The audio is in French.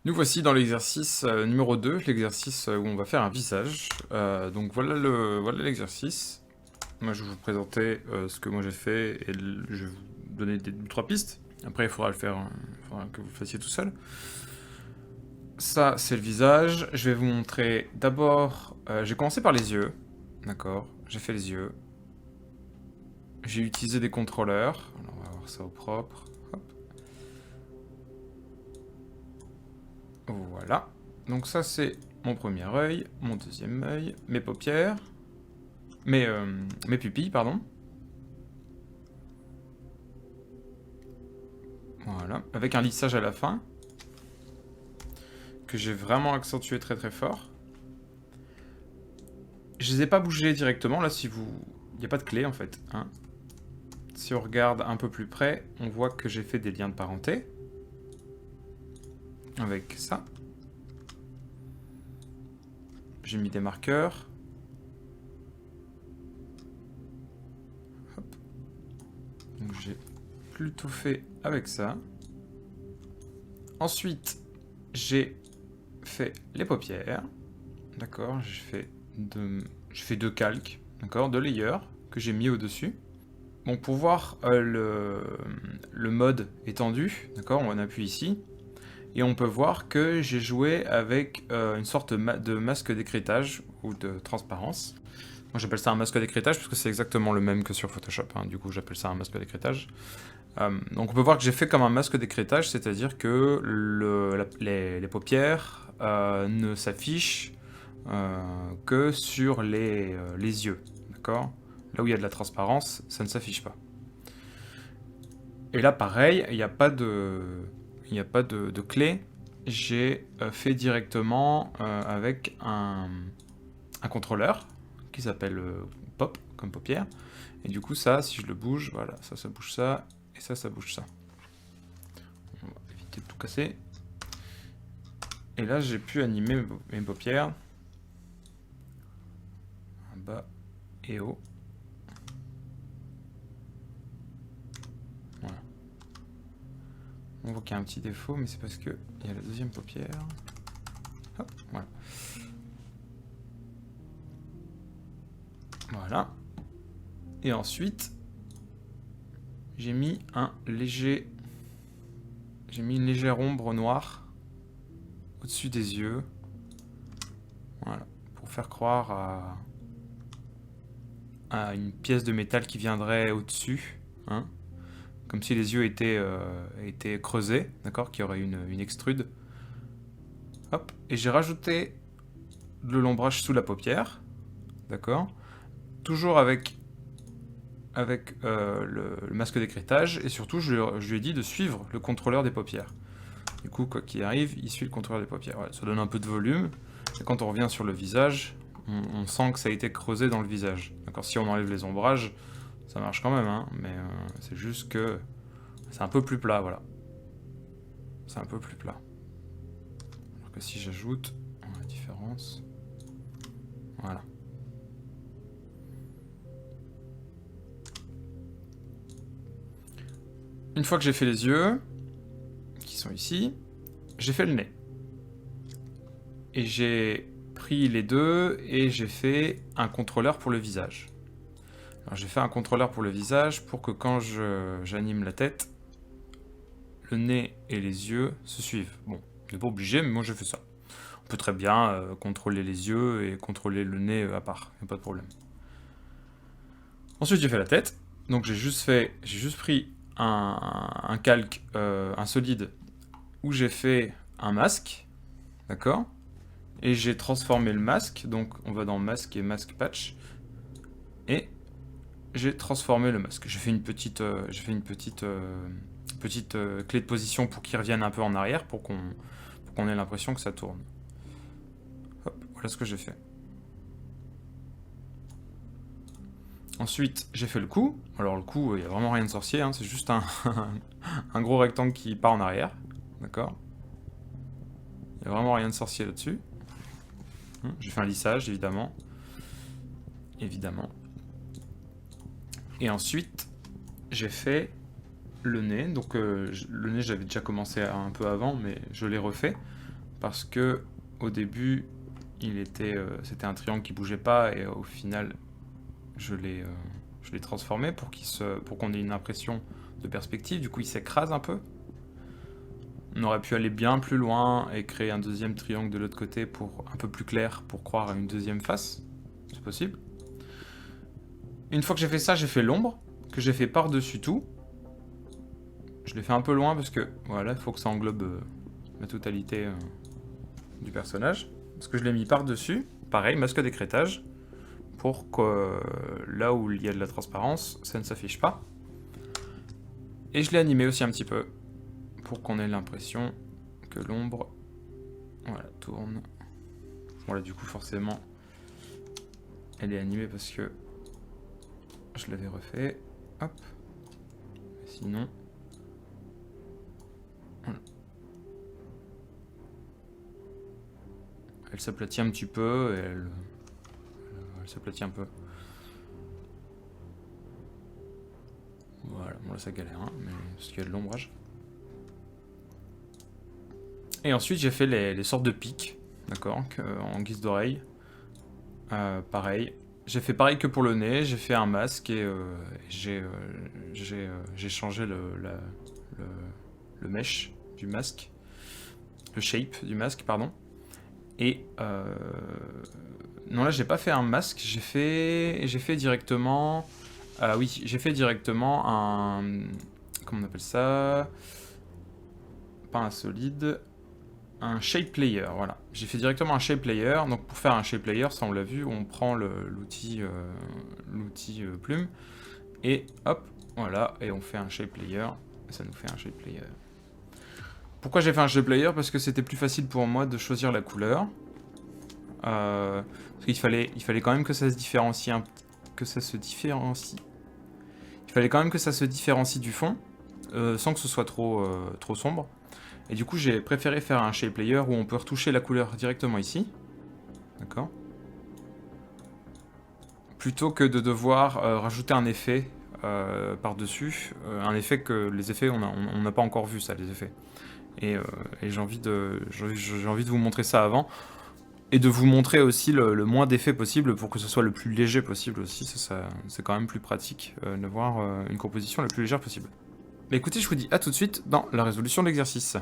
Nous voici dans l'exercice numéro 2, l'exercice où on va faire un visage. Donc voilà l'exercice. Moi je vais vous présenter ce que moi j'ai fait et je vais vous donner trois pistes. Après il faudra le faire, il faudra que vous le fassiez tout seul. Ça c'est le visage. Je vais vous montrer d'abord, j'ai commencé par les yeux. D'accord, j'ai fait les yeux. J'ai utilisé des contrôleurs. Alors on va voir ça au propre. Hop. Voilà. Donc ça c'est mon premier œil, mon deuxième œil, mes paupières, mes pupilles, pardon. Voilà, avec un lissage à la fin, que j'ai vraiment accentué très très fort. Je les ai pas bougés directement, là si vous... Il n'y a pas de clé en fait. Hein. Si on regarde un peu plus près, on voit que j'ai fait des liens de parenté. Avec ça. J'ai mis des marqueurs. Hop. Donc j'ai plutôt fait avec ça. Ensuite, j'ai fait les paupières. D'accord, j'ai fait deux calques, d'accord, deux layers que j'ai mis au-dessus. Bon, pour voir le mode étendu, d'accord, on appuie ici. Et on peut voir que j'ai joué avec une sorte de masque d'écrêtage ou de transparence. Moi j'appelle ça un masque d'écrêtage parce que c'est exactement le même que sur Photoshop, hein. Du coup j'appelle ça un masque d'écrêtage. Donc on peut voir que j'ai fait comme un masque d'écrêtage, c'est-à-dire que les paupières ne s'affichent que sur les yeux, d'accord. Là où il y a de la transparence, ça ne s'affiche pas. Et là pareil, il n'y a pas de clé. J'ai fait directement avec un contrôleur qui s'appelle Pop, comme paupière. Et du coup ça, si je le bouge, voilà, ça bouge ça, et ça bouge ça. On va éviter de tout casser. Et là j'ai pu animer mes paupières. En bas et haut. Voilà. On voit qu'il y a un petit défaut, mais c'est parce qu'il y a la deuxième paupière. Hop, voilà. Voilà. Et ensuite, j'ai mis une légère ombre noire au-dessus des yeux. Voilà. Pour faire croire à une pièce de métal qui viendrait au-dessus. Hein, comme si les yeux étaient creusés, d'accord, qu'il y aurait une extrude. Hop. Et j'ai rajouté de l'ombrage sous la paupière. D'accord. Toujours avec le masque d'écrêtage, et surtout je lui ai dit de suivre le contrôleur des paupières. Du coup, quoi qu'il arrive, il suit le contrôleur des paupières. Voilà, ça donne un peu de volume, et quand on revient sur le visage, on sent que ça a été creusé dans le visage. D'accord, si on enlève les ombrages, ça marche quand même, hein, mais c'est juste que c'est un peu plus plat, voilà. C'est un peu plus plat. Alors que si j'ajoute la différence, voilà. Une fois que j'ai fait les yeux, qui sont ici, j'ai fait le nez. Et j'ai pris les deux et j'ai fait un contrôleur pour le visage. Alors j'ai fait un contrôleur pour le visage pour que quand j'anime la tête, le nez et les yeux se suivent. Bon, on n'est pas obligé, mais moi j'ai fait ça. On peut très bien contrôler les yeux et contrôler le nez à part, il n'y a pas de problème. Ensuite j'ai fait la tête, donc j'ai juste pris un calque, un solide, où j'ai fait un masque, d'accord. Et j'ai transformé le masque, donc on va dans masque et masque patch, et j'ai transformé le masque. J'ai fait une petite clé de position pour qu'il revienne un peu en arrière, pour qu'on ait l'impression que ça tourne. Hop, voilà ce que j'ai fait. Ensuite, j'ai fait le cou. Alors le cou, il n'y a vraiment rien de sorcier, hein, c'est juste un gros rectangle qui part en arrière, d'accord. Il n'y a vraiment rien de sorcier là-dessus. J'ai fait un lissage, évidemment. Évidemment. Et ensuite, j'ai fait le nez. Donc le nez, j'avais déjà commencé un peu avant, mais je l'ai refait. parce que au début, c'était un triangle qui bougeait pas, et au final, je l'ai transformé pour qu'on ait une impression de perspective. Du coup, il s'écrase un peu. On aurait pu aller bien plus loin et créer un deuxième triangle de l'autre côté pour un peu plus clair, pour croire à une deuxième face. C'est possible. Une fois que j'ai fait ça, j'ai fait l'ombre, que j'ai fait par-dessus tout. Je l'ai fait un peu loin parce que, voilà, il faut que ça englobe la totalité du personnage. Parce que je l'ai mis par-dessus. Pareil, masque d'écrêtage. Pour que là où il y a de la transparence, ça ne s'affiche pas. Et je l'ai animé aussi un petit peu. Pour qu'on ait l'impression que l'ombre, voilà, tourne. Voilà, du coup, forcément, elle est animée parce que je l'avais refait. Hop. Sinon, voilà. Elle s'aplatit un petit peu et elle s'aplatit un peu. Voilà, bon là ça galère, hein, mais parce qu'il y a de l'ombrage. Et ensuite j'ai fait les sortes de pics, d'accord, en guise d'oreille. Pareil. J'ai fait pareil que pour le nez, j'ai fait un masque et j'ai changé le mesh du masque. Le shape du masque, pardon. Et non, là j'ai pas fait un masque, j'ai fait directement... oui, j'ai fait directement un... Comment on appelle ça? Pas un solide... Un shape layer, voilà. J'ai fait directement un shape layer. Donc pour faire un shape layer, ça on l'a vu, on prend l'outil plume. Et hop, voilà, et on fait un shape layer. Et ça nous fait un shape layer. Pourquoi j'ai fait un shape layer? Parce que c'était plus facile pour moi de choisir la couleur. Parce qu'il fallait quand même que ça se différencie Il fallait quand même que ça se différencie du fond, sans que ce soit trop sombre. Et du coup, j'ai préféré faire un shape layer où on peut retoucher la couleur directement ici. D'accord. Plutôt que de devoir rajouter un effet par-dessus. Un effet que les effets, on n'a pas encore vu ça, les effets. Et j'ai envie de vous montrer ça avant. Et de vous montrer aussi le moins d'effets possible pour que ce soit le plus léger possible aussi. C'est quand même plus pratique d'avoir une composition la plus légère possible. Mais écoutez, je vous dis à tout de suite dans la résolution de l'exercice.